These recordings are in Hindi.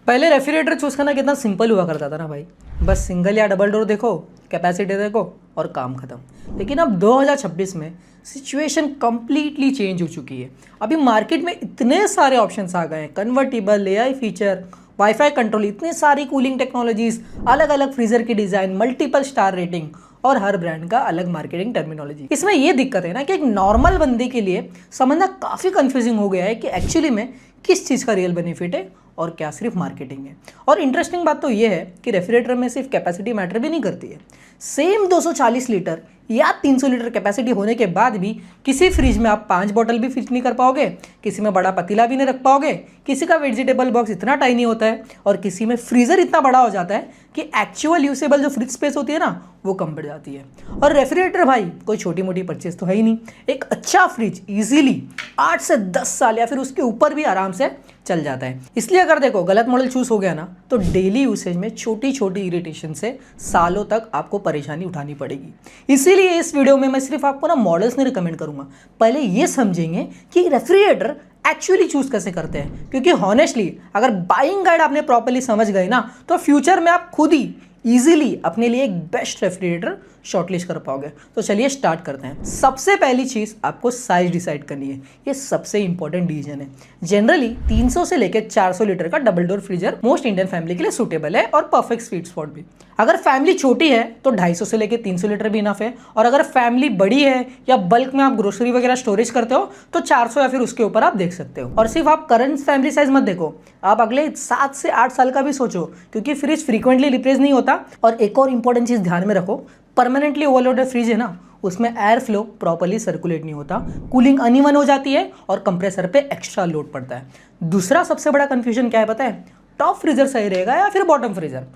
पहले रेफ्रिजरेटर चूज़ करना कितना सिंपल हुआ करता था ना भाई, बस सिंगल या डबल डोर देखो, कैपेसिटी देखो और काम खत्म। लेकिन अब 2026 में सिचुएशन कंप्लीटली चेंज हो चुकी है। अभी मार्केट में इतने सारे ऑप्शंस आ गए हैं, convertible, AI feature, wifi control, इतनी सारी कूलिंग टेक्नोलॉजीज, अलग अलग फ्रीजर की डिज़ाइन, मल्टीपल स्टार रेटिंग और हर ब्रांड का अलग मार्केटिंग टर्मिनोलॉजी। इसमें ये दिक्कत है ना कि एक नॉर्मल बंदे के लिए समझना काफ़ी कंफ्यूजिंग हो गया है कि एक्चुअली में किस चीज़ का रियल बेनिफिट है और क्या सिर्फ मार्केटिंग है। और इंटरेस्टिंग बात तो ये है कि रेफ्रिजरेटर में सिर्फ कैपेसिटी मैटर भी नहीं करती है। सेम 240 लीटर या 300 लीटर कैपेसिटी होने के बाद भी किसी फ्रिज में आप 5 बॉटल भी फिट नहीं कर पाओगे, किसी में बड़ा पतीला भी नहीं रख पाओगे, किसी का वेजिटेबल बॉक्स इतना टाइनी होता है और किसी में फ्रीजर इतना बड़ा हो जाता है कि एक्चुअल यूसेबल जो फ्रिज स्पेस होती है ना वो कम बढ़ जाती है। और रेफ्रिजरेटर भाई कोई छोटी मोटी परचेज तो है ही नहीं। एक अच्छा फ्रिज इजीली 8 से 10 साल या फिर उसके ऊपर भी आराम से चल जाता है। इसलिए अगर देखो गलत मॉडल चूज हो गया ना तो डेली यूसेज में छोटी छोटी इरिटेशन से सालों तक आपको परेशानी उठानी पड़ेगी। इसीलिए इस वीडियो में मैं सिर्फ आपको ना मॉडल्स नहीं रिकमेंड करूंगा, पहले ये समझेंगे कि रेफ्रिजरेटर एक्चुअली चूज कैसे करते हैं। क्योंकि हॉनेस्टली अगर बाइंग गाइड आपने प्रॉपर्ली समझ गए ना तो फ्यूचर में आप खुद ही इजीली अपने लिए एक बेस्ट रेफ्रिजरेटर शॉर्टलिस्ट कर पाओगे। तो चलिए स्टार्ट करते हैं। सबसे पहली चीज़ आपको साइज डिसाइड करनी है, ये सबसे इंपॉर्टेंट डिसीजन है। जनरली 300 से लेकर 400 लीटर का double door freezer most Indian family के लिए सूटेबल है और परफेक्ट स्वीट स्पॉट भी। अगर फैमिली छोटी है तो 250 से लेकर 300 लीटर भी इनफ है, और अगर फैमिली बड़ी है या बल्क में आप ग्रोसरी वगैरह स्टोरेज करते हो तो 400 या फिर उसके ऊपर आप देख सकते हो। और सिर्फ आप करंट फैमिली साइज मत देखो, आप अगले 7 से 8 साल का भी सोचो, क्योंकि फ्रिज फ्रीक्वेंटली रिप्लेस नहीं होता। और एक और इंपॉर्टेंट चीज़ ध्यान में रखो, परमानेंटली ओवरलोडेड फ्रिज है ना उसमें एयर फ्लो प्रॉपर्ली सर्कुलेट नहीं होता, कूलिंग अनइवन हो जाती है और कंप्रेसर पे एक्स्ट्रा लोड पड़ता है। दूसरा सबसे बड़ा कंफ्यूजन क्या है पता है, टॉप फ्रीजर सही रहेगा या फिर बॉटम फ्रीजर।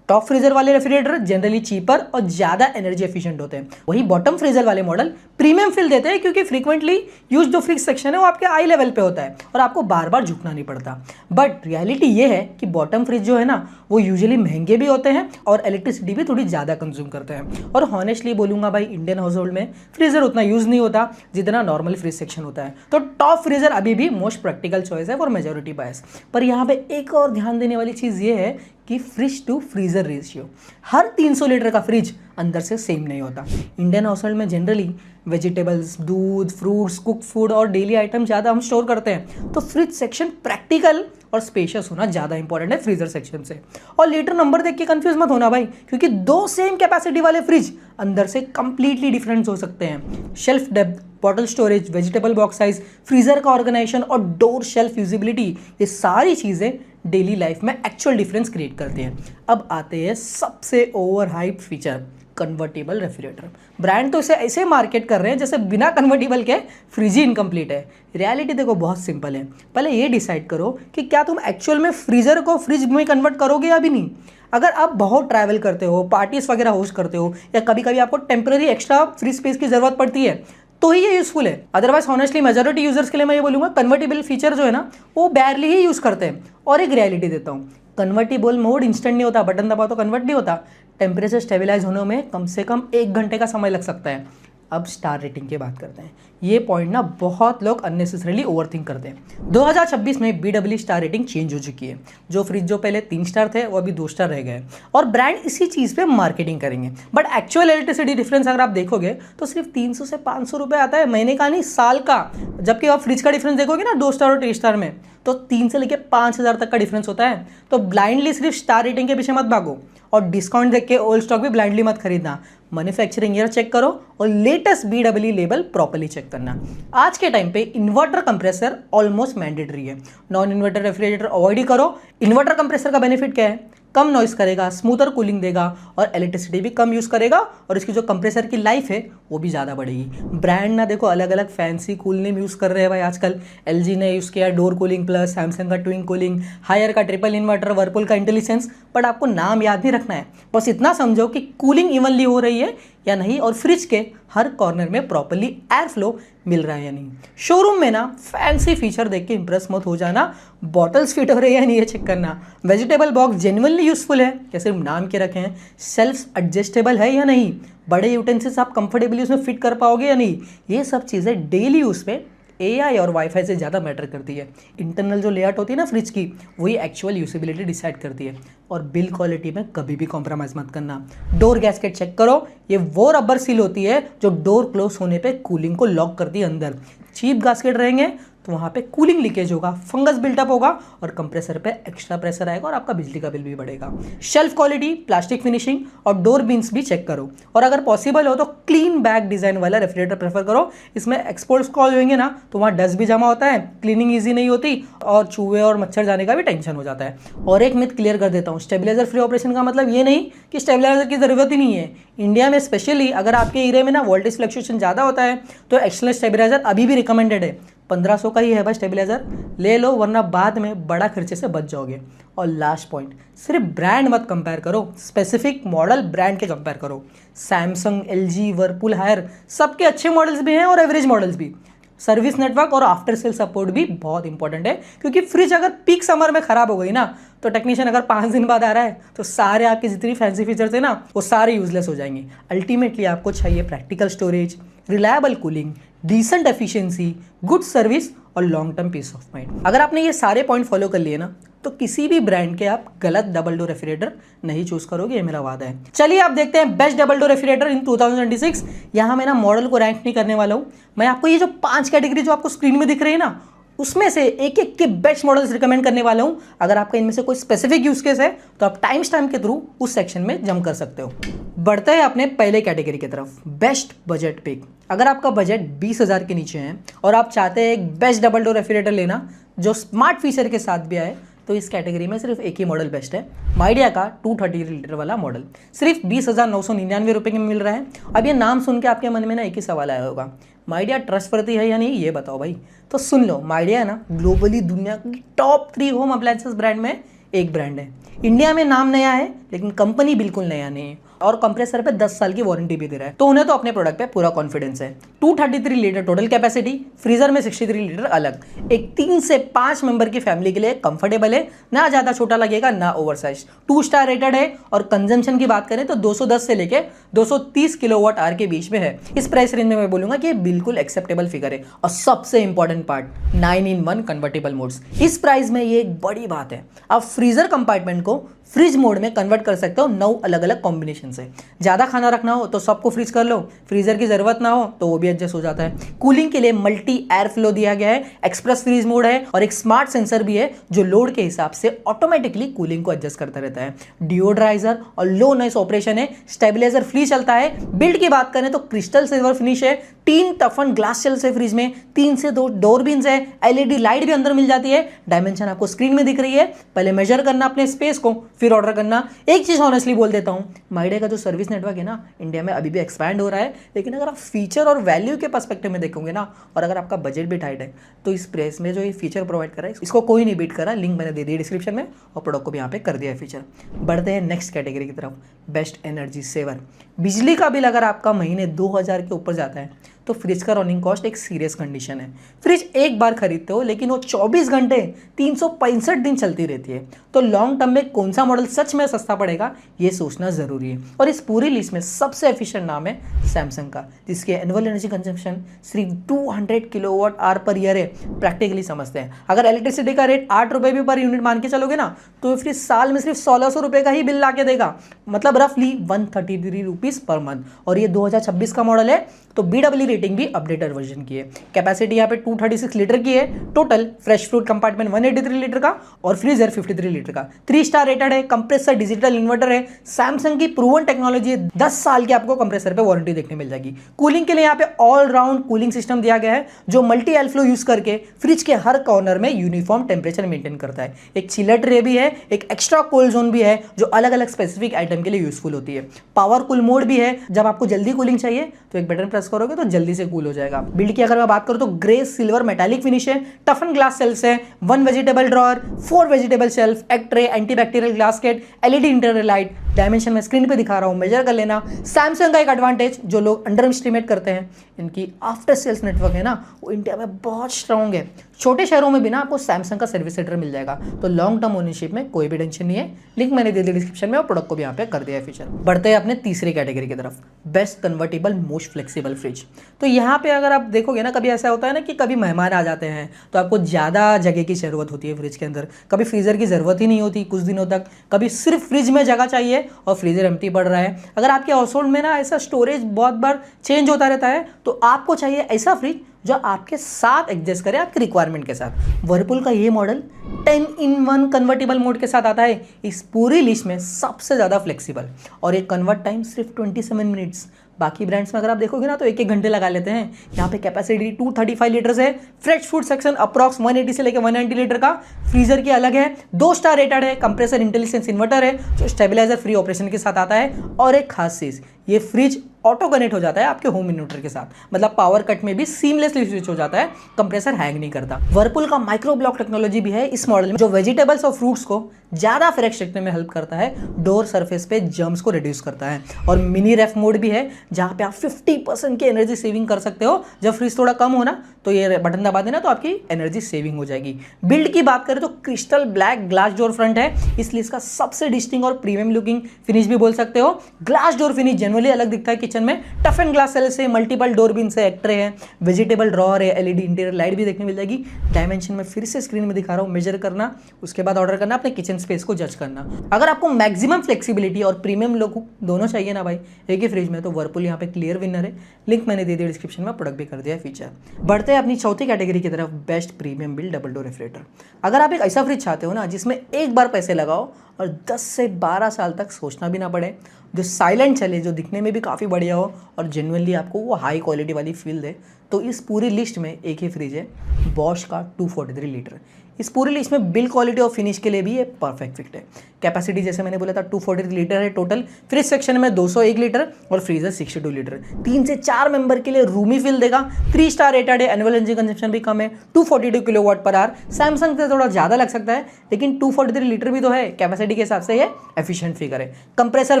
टॉप फ्रीजर वाले रेफ्रिजरेटर जनरली चीपर और ज़्यादा एनर्जी एफिशिएंट होते हैं, वही बॉटम फ्रीजर वाले मॉडल प्रीमियम फील देते हैं क्योंकि फ्रीक्वेंटली यूज जो फ्रिज सेक्शन है वो आपके आई लेवल पे होता है और आपको बार बार झुकना नहीं पड़ता। बट रियलिटी ये है कि बॉटम फ्रिज जो है ना वो यूजुअली महंगे भी होते हैं और इलेक्ट्रिसिटी भी थोड़ी ज़्यादा कंज्यूम करते हैं। और हॉनेस्टली बोलूँगा भाई, इंडियन हाउस होल्ड में फ्रीजर उतना यूज़ नहीं होता जितना नॉर्मल फ्रिज सेक्शन होता है। तो टॉप फ्रीजर अभी भी मोस्ट प्रैक्टिकल चॉइस है फॉर मेजोरिटी बायर्स। पर यहाँ पे एक और ध्यान देने वाली चीज़ ये है कि फ्रिज टू फ्रीजर रेशियो, हर 300 लीटर का फ्रिज अंदर से सेम नहीं होता। इंडियन हाउस होल्ड में जनरली वेजिटेबल्स, दूध, फ्रूट्स, कुक फूड और डेली आइटम ज़्यादा हम स्टोर करते हैं, तो फ्रिज सेक्शन प्रैक्टिकल और स्पेशियस होना ज़्यादा इंपॉर्टेंट है फ्रीजर सेक्शन से। और लीटर नंबर देख के कंफ्यूज मत होना भाई, क्योंकि 2 सेम कैपेसिटी वाले फ्रिज अंदर से कंप्लीटली डिफरेंट हो सकते हैं। Shelf depth, bottle storage, vegetable box size, freezer का ऑर्गेनाइजेशन और डोर शेल्फ यूजिबिलिटी, ये सारी चीज़ें डेली लाइफ में एक्चुअल डिफरेंस क्रिएट करते हैं। अब आते हैं सबसे over hype feature, convertible refrigerator. Brand तो इसे ऐसे मार्केट कर रहे हैं जैसे बिना कन्वर्टेबल के फ्रिज ही इनकम्प्लीट है। रियलिटी देखो बहुत सिंपल है, पहले ये डिसाइड करो कि क्या तुम एक्चुअल में फ्रीजर को फ्रिज में कन्वर्ट करोगे या भी नहीं। अगर आप बहुत ट्रैवल करते हो, पार्टीज वगैरह होस्ट करते हो या कभी कभी आपको टेम्पररी एक्स्ट्रा फ्रिज स्पेस की जरूरत पड़ती है तो ही ये यूजफुल है। अदरवाइज ऑनेस्टली मेजॉरिटी यूजर्स के लिए मैं ये बोलूँगा कन्वर्टेबल फीचर जो है ना वो बैरली ही यूज़ करते हैं। और एक रियलिटी देता हूँ, कन्वर्टेबल मोड इंस्टेंट नहीं होता, बटन दबाओ तो कन्वर्ट नहीं होता। टेम्परेचर स्टेबलाइज होने में कम से कम 1 घंटे का समय लग सकता है। अब स्टार रेटिंग की बात करते हैं। ये पॉइंट ना बहुत लोग अननेसेसरीली ओवरथिंक करते हैं। 2026 में BEE स्टार रेटिंग चेंज हो चुकी है। जो फ्रिज जो पहले 3 स्टार थे वो अभी 2 स्टार रह गए और ब्रांड इसी चीज़ पे मार्केटिंग करेंगे। बट एक्चुअल इलेक्ट्रिसिटी डिफरेंस अगर आप देखोगे तो सिर्फ 300 से 500 रुपये आता है, महीने का नहीं साल का। जबकि आप फ्रिज का डिफरेंस देखोगे ना 2 स्टार और 3 स्टार में तो 3 से लेकर 5,000 तक का डिफरेंस होता है। तो ब्लाइंडली सिर्फ स्टार रेटिंग के पीछे मत भागो और डिस्काउंट देख के ओल्ड स्टॉक भी ब्लाइंडली मत खरीदना। मैन्युफैक्चरिंग ईयर चेक करो और latest BEE label properly check करना। आज के टाइम पे इन्वर्टर कंप्रेसर ऑलमोस्ट मैंडेटरी है, नॉन इन्वर्टर रेफ्रिजरेटर अवॉइड ही करो। इन्वर्टर कंप्रेसर का बेनिफिट क्या है, कम नॉइस करेगा, स्मूथर कूलिंग देगा और इलेक्ट्रिसिटी भी कम यूज़ करेगा और इसकी जो कंप्रेसर की लाइफ है वो भी ज़्यादा बढ़ेगी। ब्रांड ना देखो अलग अलग फैंसी कूल नेम यूज़ कर रहे हैं भाई आजकल। LG ने यूज़ किया डोर कूलिंग प्लस, सैमसंग का ट्विन कूलिंग, हायर का ट्रिपल इन्वर्टर, वर्लपूल का इंटेलिजेंस। बट आपको नाम याद नहीं रखना है, बस इतना समझो कि कूलिंग इवनली हो रही है या नहीं और फ्रिज के हर कॉर्नर में प्रॉपर्ली एयर फ्लो मिल रहा है या नहीं। शोरूम में ना फैंसी फीचर देख के इंप्रेस मत हो जाना, बॉटल्स फिट हो रही है या नहीं ये चेक करना। वेजिटेबल बॉक्स जेन्युइनली यूजफुल है या सिर्फ नाम के रखे हैं, सेल्फ एडजस्टेबल है या नहीं, बड़े यूटेंसिल्स आप कंफर्टेबली उसमें फिट कर पाओगे या नहीं, ये सब चीज़ें डेली यूज पे AI और वाईफाई से ज़्यादा मैटर करती है। इंटरनल जो लेआउट होती है ना फ्रिज की, वही एक्चुअल यूसेबिलिटी डिसाइड करती है। और बिल क्वालिटी में कभी भी कॉम्प्रोमाइज़ मत करना। डोर गैस्केट चेक करो, ये वो रबर सील होती है जो डोर क्लोज होने पे कूलिंग को लॉक करती है अंदर। चीप गैस्केट रहेंगे तो वहाँ पे कूलिंग लीकेज होगा, फंगस बिल्टअप होगा और कंप्रेसर पे एक्स्ट्रा प्रेशर आएगा और आपका बिजली का बिल भी बढ़ेगा। शेल्फ क्वालिटी, प्लास्टिक फिनिशिंग और डोर बीन्स भी चेक करो। और अगर पॉसिबल हो तो क्लीन बैग डिजाइन वाला रेफ्रिजरेटर प्रेफर करो। इसमें एक्सपोर्ट्स कॉल होंगे ना तो वहाँ डस्ट भी जमा होता है, क्लीनिंग ईजी नहीं होती और चूहे और मच्छर जाने का भी टेंशन हो जाता है। और एक मिथ क्लियर कर देता हूँ, स्टेबलाइजर फ्री ऑपरेशन का मतलब ये नहीं कि स्टेबलाइजर की ज़रूरत ही नहीं है। इंडिया में स्पेशली अगर आपके एरिया में ना वोल्टेज फ्लक्चुएशन ज़्यादा होता है तो एक्सटर्नल स्टेबलाइजर अभी भी रिकमेंडेड है। 1500 का ही है भाई स्टेबलाइजर, ले लो वरना बाद में बड़ा खर्चे से बच जाओगे। और लास्ट पॉइंट, सिर्फ ब्रांड मत कंपेयर करो, स्पेसिफिक मॉडल ब्रांड के कंपेयर करो। सैमसंग, LG, वर्लपूल, हायर सबके अच्छे मॉडल्स भी हैं और एवरेज मॉडल्स भी। सर्विस नेटवर्क और आफ्टर सेल सपोर्ट भी बहुत इंपॉर्टेंट है, क्योंकि फ्रिज अगर पीक समर में खराब हो गई ना तो टेक्नीशियन अगर 5 दिन बाद आ रहा है तो सारे आपके जितनी फैंसी फीचर्स है ना वो सारे यूजलेस हो जाएंगे। अल्टीमेटली आपको चाहिए practical storage, reliable cooling, decent efficiency, good service और long term peace of mind. अगर आपने ये सारे पॉइंट फॉलो कर लिए ना तो किसी भी ब्रांड के आप गलत डबल डोर रेफ्रिजरेटर नहीं चूज करोगे, ये मेरा वादा है। चलिए आप देखते हैं बेस्ट डबल डोर रेफ्रिजरेटर इन 2026। यहाँ मैं ना मॉडल को रैंक नहीं करने वाला हूँ, मैं आपको ये जो 5 कैटेगरी जो आपको स्क्रीन में दिख रही है ना उसमें से एक एक के बेस्ट मॉडल्स रिकमेंड करने वाला हूँ। अगर आपका इनमें से कोई स्पेसिफिक यूज केस है तो आप टाइम स्टैम्प के थ्रू उस सेक्शन में जंप कर सकते हो। बढ़ते हैं अपने पहले कैटेगरी की तरफ, बेस्ट बजट पिक। अगर आपका बजट 20,000 के नीचे है और आप चाहते हैं एक बेस्ट डबल डोर रेफ्रिजरेटर लेना जो स्मार्ट फीचर के साथ भी आए, तो इस कैटेगरी में सिर्फ एक ही मॉडल बेस्ट है, माइडिया का 230 लीटर वाला मॉडल। सिर्फ 20,999 रुपये में मिल रहा है। अब ये नाम सुन के आपके मन में ना एक ही सवाल आया होगा, माइडिया ट्रस्टवर्दी है या नहीं, ये बताओ भाई। तो सुन लो, माइडिया है ना ग्लोबली दुनिया की टॉप 3 होम अप्लायंसेस ब्रांड में एक ब्रांड है। इंडिया में नाम नया है लेकिन कंपनी बिल्कुल नया नहीं है और कंप्रेसर पे 10 साल की वारंटी भी दे रहा है, तो उन्हें तो अपने प्रोडक्ट पे पूरा कॉन्फिडेंस है। 233 लीटर टोटल कैपेसिटी, फ्रीजर में 63 लीटर अलग। एक 3 से 5 मेंबर की फैमिली के लिए कंफर्टेबल है, ना ज़्यादा छोटा लगेगा ना ओवरसाइज। 2 स्टार रेटेड है और कंजम्पशन की बात करें तो 210 से लेके 230 किलोवाट आवर के बीच में है। इस प्राइस रेंज में मैं बोलूंगा कि ये बिल्कुल एक्सेप्टेबल फिगर है। और सबसे important part, 9-in-1 convertible modes. इस प्राइस में ये एक बड़ी बात है, आप फ्रीजर कंपार्टमेंट को फ्रिज मोड में कन्वर्ट कर सकते हो 9 अलग अलग कॉम्बिनेशन से। ज़्यादा खाना रखना हो तो सबको फ्रीज कर लो, फ्रीजर की ज़रूरत ना हो तो वो भी एडजस्ट हो जाता है। कूलिंग के लिए मल्टी एयर फ्लो दिया गया है, एक्सप्रेस फ्रीज मोड है और एक स्मार्ट सेंसर भी है जो लोड के हिसाब से ऑटोमेटिकली कूलिंग को एडजस्ट करता रहता है। डिओड्राइजर और लो नॉइस ऑपरेशन है, स्टेबलाइजर फ्री चलता है। बिल्ड की बात करें तो क्रिस्टल सिल्वर फिनिश है, 3 टफन ग्लास शेल्स है फ्रिज में, 3 से 2 डोर बीन्स है, LED लाइट भी अंदर मिल जाती है। डायमेंशन आपको स्क्रीन में दिख रही है, पहले मेजर करना अपने स्पेस को फिर ऑर्डर करना। एक चीज ऑनेस्टली बोल देता हूं, माइडिया का जो सर्विस नेटवर्क है ना इंडिया में अभी भी एक्सपैंड हो रहा है, लेकिन अगर आप फीचर और वैल्यू के पर्सपेक्टिव में देखोगे ना और अगर आपका बजट भी टाइट है तो इस प्राइस में जो ये फीचर प्रोवाइड कर रहा है इसको कोई नहीं बीट कर रहा। लिंक मैंने दे दी डिस्क्रिप्शन में और प्रोडक्ट को भी यहाँ पे कर दिया है फीचर। बढ़ते हैं नेक्स्ट कैटेगरी की तरफ, बेस्ट एनर्जी सेवर। बिजली का बिल अगर आपका महीने 2000 के ऊपर जाता है तो फ्रिज का रनिंग कॉस्ट एक सीरियस कंडीशन है। फ्रिज एक बार खरीदते हो लेकिन वो 24 घंटे 365 दिन चलती रहती है, तो लॉन्ग टर्म में कौन सा मॉडल सच में सस्ता पड़ेगा ये सोचना जरूरी है। और इस पूरी लिस्ट में सबसे एफिशिएंट नाम है सैमसंग का, जिसके एनुअल एनर्जी कंजम्पशन सिर्फ 200 किलोवाट आवर पर ईयर है। प्रैक्टिकली समझते हैं, अगर इलेक्ट्रिसिटी का रेट 8 रुपये भी पर यूनिट मान के चलोगे ना तो फ्रिज साल में सिर्फ 1600 रुपये का ही बिल ला के देगा, मतलब रफली 133 रुपीज पर मंथ। और ये 2026 का मॉडल है तो BEE रेटिंग भी अपडेटेड वर्जन की है। कैपेसिटी यहाँ पे 236 लीटर की है, total fresh fruit compartment 183 litre का और फ्रीजर 53 लीटर का। 3 स्टार रेटेड है, कंप्रेसर डिजिटल इन्वर्टर है, सैमसंग की प्रूवन टेक्नोलॉजी है, 10 साल की आपको कंप्रेसर पे वारंटी देखने मिल जाएगी। कूलिंग के लिए यहाँ पे ऑल राउंड कूलिंग सिस्टम दिया गया है जो मल्टी एयर फ्लो यूज करके फ्रिज के हर कॉर्नर में यूनिफॉर्म टेम्परेचर मेंटेन करता है। एक चिलर ट्रे भी है, एक एक्स्ट्रा कोल्ड जोन भी है जो अलग अलग स्पेसिफिक आइटम के लिए यूजफुल होती है। पावर कूल मोड भी है, जब आपको जल्दी कूलिंग चाहिए तो एक बटन प्रेस करोगे तो जल्दी से कूल हो जाएगा। बिल्ड की अगर मैं बात करूं तो ग्रे सिल्वर मेटालिक फिनिश है, टफन ग्लास सेल्स है, 1 वेजिटेबल ड्रॉअर, 4 वेजिटेबल शेल्फ, एक ट्रे, एंटीबैक्टीरियल ग्लास केट, LED इंटरनल लाइट, डायमेंशन में स्क्रीन पे दिखा रहा हूँ, मेजर कर लेना। सैमसंग का एक एडवांटेज जो लोग अंडर एस्टिमेट करते हैं, इनकी आफ्टर सेल्स नेटवर्क है ना, वो इंडिया में बहुत स्ट्रॉन्ग है। छोटे शहरों में भी ना आपको सैमसंग का सर्विस सेंटर मिल जाएगा, तो लॉन्ग टर्म ओनरशिप में कोई भी टेंशन नहीं है। लिंक मैंने दे दिया डिस्क्रिप्शन में और प्रोडक्ट को भी यहाँ पे कर दिया है फीचर। बढ़ते हैं अपने तीसरी कैटेगरी की तरफ, best convertible most flexible fridge. तो यहाँ पे अगर आप देखोगे ना, कभी ऐसा होता है ना कि कभी मेहमान आ जाते हैं तो आपको ज़्यादा जगह की ज़रूरत होती है फ्रिज के अंदर, कभी फ्रीज़र की ज़रूरत ही नहीं होती कुछ दिनों तक, कभी सिर्फ फ्रिज में जगह चाहिए और फ्रीज़र एम्प्टी पड़ रहा है। अगर आपके हाउस होल्ड में ना ऐसा स्टोरेज बहुत बार चेंज होता रहता है, तो आपको चाहिए ऐसा फ्रिज जो आपके साथ एडजस्ट करे आपकी रिक्वायरमेंट के साथ। वर्लपूल का ये मॉडल 10-in-1 कन्वर्टेबल मोड के साथ आता है, इस पूरी लिस्ट में सबसे ज़्यादा फ्लेक्सिबल, और एक कन्वर्ट टाइम सिर्फ 27 मिनट्स। बाकी ब्रांड्स में अगर आप देखोगे ना तो 1-1 घंटे लगा लेते हैं। यहाँ पे कैपेसिटी 235 लीटर्स है, फ्रेश फूड सेक्शन अप्रॉक्स 180 से लेकर 190 लीटर का, फ्रीजर की अलग है, 2 स्टार रेटेड है, कंप्रेसर इंटेलिजेंस इन्वर्टर है जो स्टेबलाइजर फ्री ऑपरेशन के साथ आता है। और एक खास चीज़, ये फ्रिज ऑटो कनेक्ट हो जाता है आपके होम इन्वर्टर के साथ, मतलब पावर कट में भी सीमलेसली स्विच हो जाता है, कंप्रेसर हैंग नहीं करता। वर्लपूल का माइक्रो ब्लॉक टेक्नोलॉजी भी है इस मॉडल में, जो वेजिटेबल्स और फ्रूट्स को ज़्यादा फ्रेश रखने में हेल्प करता है, डोर सरफेस पे जर्म्स को रिड्यूस करता है। और मिनी रेफ मोड भी है जहाँ पे आप 50% की एनर्जी सेविंग कर सकते हो। जब फ्रिज थोड़ा कम हो ना तो ये बटन दबा देना तो आपकी एनर्जी सेविंग हो जाएगी। बिल्ड की बात करें तो crystal black glass door front है, इसलिए इसका सबसे डिस्टिंग और प्रीमियम लुकिंग फिनिश भी बोल सकते हो। ग्लास डोर फिनिश जनरली अलग दिखता है किचन में, टफ एंड ग्लास सेल से, मल्टीपल डोर बिन से, एक्ट्रे है, वेजिटेबल ड्रॉअर है, एलईडी इंटीरियर लाइट भी देखने मिल जाएगी। डायमेंशन में फिर से स्क्रीन में दिखा रहा हूँ, मेजर करना, उसके बाद ऑर्डर करना, अपने किचन स्पेस को जज करना। अगर आपको मैक्सिमम फ्लेक्सिबिलिटी और प्रीमियम लुक दोनों चाहिए ना भाई एक ही फ्रिज में, तो वर्लपूल यहाँ पे क्लियर विनर है। लिंक मैंने दे दिया डिस्क्रिप्शन में, प्रोडक्ट भी कर दिया है फीचर। बढ़ते हैं अपनी चौथी कैटेगरी की तरफ, best premium build double door refrigerator. अगर आप एक ऐसा फ्रिज चाहते हो ना जिसमें एक बार पैसे लगाओ और 10 से 12 साल तक सोचना भी ना पड़े, जो साइलेंट चले, जो दिखने में भी काफ़ी बढ़िया हो और जेन्युइनली आपको वो हाई क्वालिटी वाली फील दे, तो इस पूरी लिस्ट में एक ही फ्रिज है, बॉश का 243 लीटर। इस पूरी लिस्ट में बिल्ड क्वालिटी और फिनिश के लिए भी ये परफेक्ट फिट है। कैपेसिटी जैसे मैंने बोला था 243 लीटर है टोटल, फ्रिज सेक्शन में 201 लीटर और फ्रीजर 62 लीटर। 3 से 4 मेंबर के लिए रूमी फील देगा, 3 स्टार रेटेड है, एनुअल एनर्जी कंजप्शन भी कम है, 242 किलोवाट पर आवर। सैमसंग से थोड़ा ज़्यादा लग सकता है, लेकिन 243 लीटर भी तो है, कैपेसिटी के हिसाब से ये एफिशिएंट फिगर है। कंप्रेसर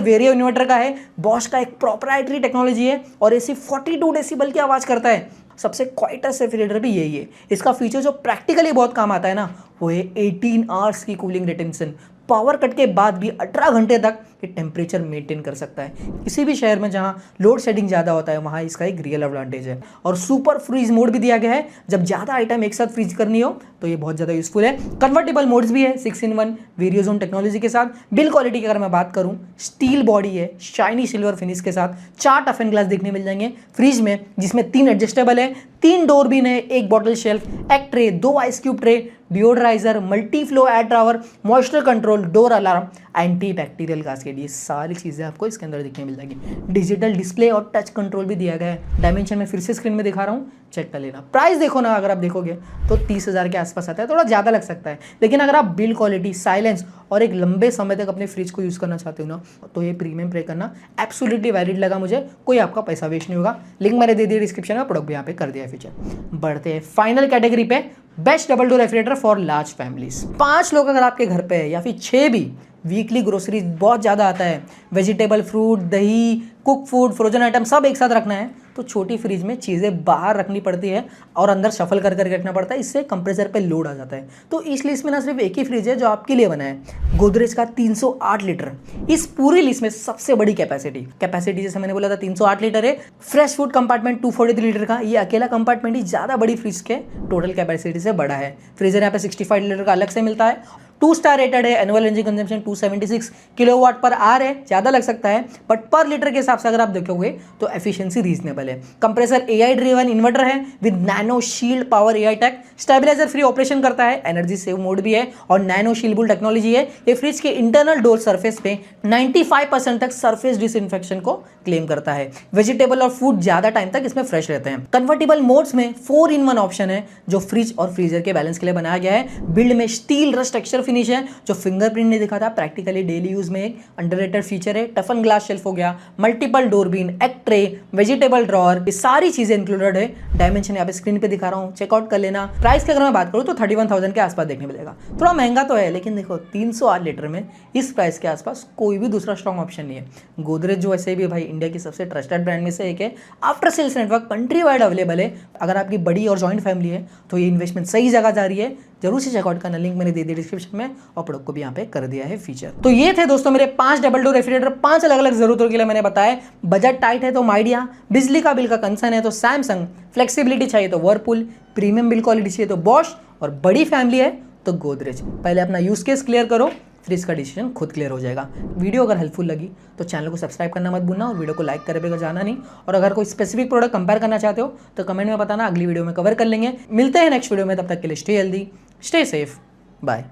वेरियो इन्वर्टर का है, बॉश का एक प्रोप्राइटरी टेक्नोलॉजी है और एसी 42 डेसिबल की आवाज़ करता है। सबसे क्वाइटेस्ट रेफ्रिजरेटर भी यही है। इसका फीचर जो प्रैक्टिकली बहुत काम आता है ना, वो है 18 आवर्स की कूलिंग रिटेंशन। पावर कट के बाद भी 18 घंटे तक ये टेम्परेचर मेंटेन कर सकता है। किसी भी शहर में जहाँ लोड शेडिंग ज़्यादा होता है वहाँ इसका एक रियल एडवांटेज है। और सुपर फ्रीज मोड भी दिया गया है, जब ज़्यादा आइटम एक साथ फ्रीज करनी हो तो ये बहुत ज़्यादा यूजफुल है। कन्वर्टेबल मोड्स भी है 6-in-1 वेरियोजोन टेक्नोलॉजी के साथ। बिल्ड क्वालिटी की अगर मैं बात करूँ, स्टील बॉडी है, शाइनी सिल्वर फिनिश के साथ, 4 टफ एंड ग्लास देखने मिल जाएंगे फ्रिज में, जिसमें 3 एडजस्टेबल है, 3 डोर बिन है, 1 बॉटल शेल्फ, एक tray, 2 ice cube tray, deodoriser, multi flow air drawer, moisture control, door alarm, anti bacterial gasket, ये सारी चीज़ें आपको इसके अंदर दिखने मिल जाएगी। डिजिटल डिस्प्ले और टच कंट्रोल भी दिया गया है। डायमेंशन में फिर से स्क्रीन में दिखा रहा हूँ, चेक कर लेना। प्राइस देखो ना, अगर आप देखोगे तो 30,000 के आसपास आता है, थोड़ा ज़्यादा लग सकता है, लेकिन अगर आप बिल्ड क्वालिटी, साइलेंस और एक लंबे समय तक अपने फ्रिज को यूज़ करना चाहते हो ना, तो ये प्रीमियम पे करना एब्सोल्युटली वैलिड लगा मुझे, कोई आपका पैसा वेस्ट नहीं होगा। लिंक मैंने दे दिया डिस्क्रिप्शन में, प्रोडक्ट भी यहाँ पे कर दिया है फीचर। बढ़ते हैं फाइनल कैटेगरी पे, best double door refrigerator for large families. 5 लोग अगर आपके घर पे है या फिर 6 भी, वीकली ग्रोसरीज बहुत ज़्यादा आता है, वेजिटेबल, फ्रूट, दही, कुक फूड, फ्रोजन आइटम सब एक साथ रखना है, तो छोटी फ्रिज में चीज़ें बाहर रखनी पड़ती है और अंदर शफल कर करके रखना पड़ता है, इससे कंप्रेसर पे लोड आ जाता है। तो इस लिस्ट में ना सिर्फ एक ही फ्रिज है जो आपके लिए बना है, गोदरेज का 308 लीटर। इस पूरी लिस्ट में सबसे बड़ी कैपेसिटी जैसे मैंने बोला था 308 लीटर है। फ्रेश फूड कंपार्टमेंट 243 लीटर का, ये अकेला कंपार्टमेंट ही ज़्यादा बड़ी फ्रिज के टोटल कैपेसिटी से बड़ा है। फ्रीजर यहाँ पे 65 लीटर का अलग से मिलता है, 2 स्टार रेटेड है, annual energy consumption 276 kilowatt per hour है, ज़्यादा लग सकता है, बट पर लीटर के हिसाब से अगर आप देखोगे तो एफिशिएंसी रीजनेबल है। कंप्रेसर एआई ड्रिवन इन्वर्टर है with nano shield power AI tech, stabiliser free operation करता है, एनर्जी सेव मोड भी है और नैनो शील्डबुल टेक्नोलॉजी है। ये फ्रिज के इंटरनल डोर सरफेस पे 95% तक सरफेस डिसइंफेक्शन को क्लेम करता है। वेजिटेबल और फूड ज़्यादा टाइम तक इसमें फ्रेश रहते हैं। कन्वर्टेबल मोड्स में 4-in-1 ऑप्शन है जो फ्रिज और फ्रीजर के बैलेंस के लिए बनाया गया है। बिल्ड में स्टील रस्ट टेक्सचर फिनिश है जो फिंगरप्रिंट नहीं दिखा था, प्रैक्टिकली डेली यूज में एक अंडररेटेड फीचर है। टफन ग्लास शेल्फ हो गया, मल्टीपल डोर बीन, एक ट्रे, वेजिटेबल ड्रॉअर, ये सारी चीजें इंक्लूडेड है। डायमेंशन यहाँ पे स्क्रीन पे दिखा रहा हूँ, चेकआउट कर लेना। प्राइस की अगर मैं बात करूँ तो 31,000 के आसपास देखने मिलेगा। थोड़ा महंगा तो है, लेकिन देखो 308 लीटर में इस प्राइस के आसपास कोई भी दूसरा स्ट्रॉन्ग ऑप्शन नहीं है। गोदरेज जो ऐसे भी भाई इंडिया की सबसे ट्रस्टेड ब्रांड में से एक है, after sales network countrywide available है। अगर आपकी बड़ी और जॉइंट फैमिली है तो ये इन्वेस्टमेंट सही जगह जा रही है। जरूर से चेकआउट करना, लिंक मैंने दे दिया डिस्क्रिप्शन में और प्रोडक्ट को भी यहाँ पे कर दिया है फीचर। तो ये थे दोस्तों मेरे 5 डबल डोर रेफ्रिजरेटर, 5 अलग अलग जरूरतों के लिए मैंने बताया। बजट टाइट है तो माइडिया, बिजली का बिल का कंसर्न है तो सैमसंग, फ्लेक्सिबिलिटी चाहिए तो वर्लपूल, प्रीमियम बिल क्वालिटी चाहिए तो बॉश, और बड़ी फैमिली है तो गोदरेज। पहले अपना यूज केस क्लियर करो, फिर इसका डिसीजन खुद क्लियर हो जाएगा। वीडियो अगर हेल्पफुल लगी तो चैनल को सब्सक्राइब करना मत भूलना और वीडियो को लाइक करे बगैर जाना नहीं। और अगर कोई स्पेसिफिक प्रोडक्ट कंपेयर करना चाहते हो तो कमेंट में बताना, अगली वीडियो में कवर कर लेंगे। मिलते हैं नेक्स्ट वीडियो में, तब तक के लिए stay healthy, stay safe, bye.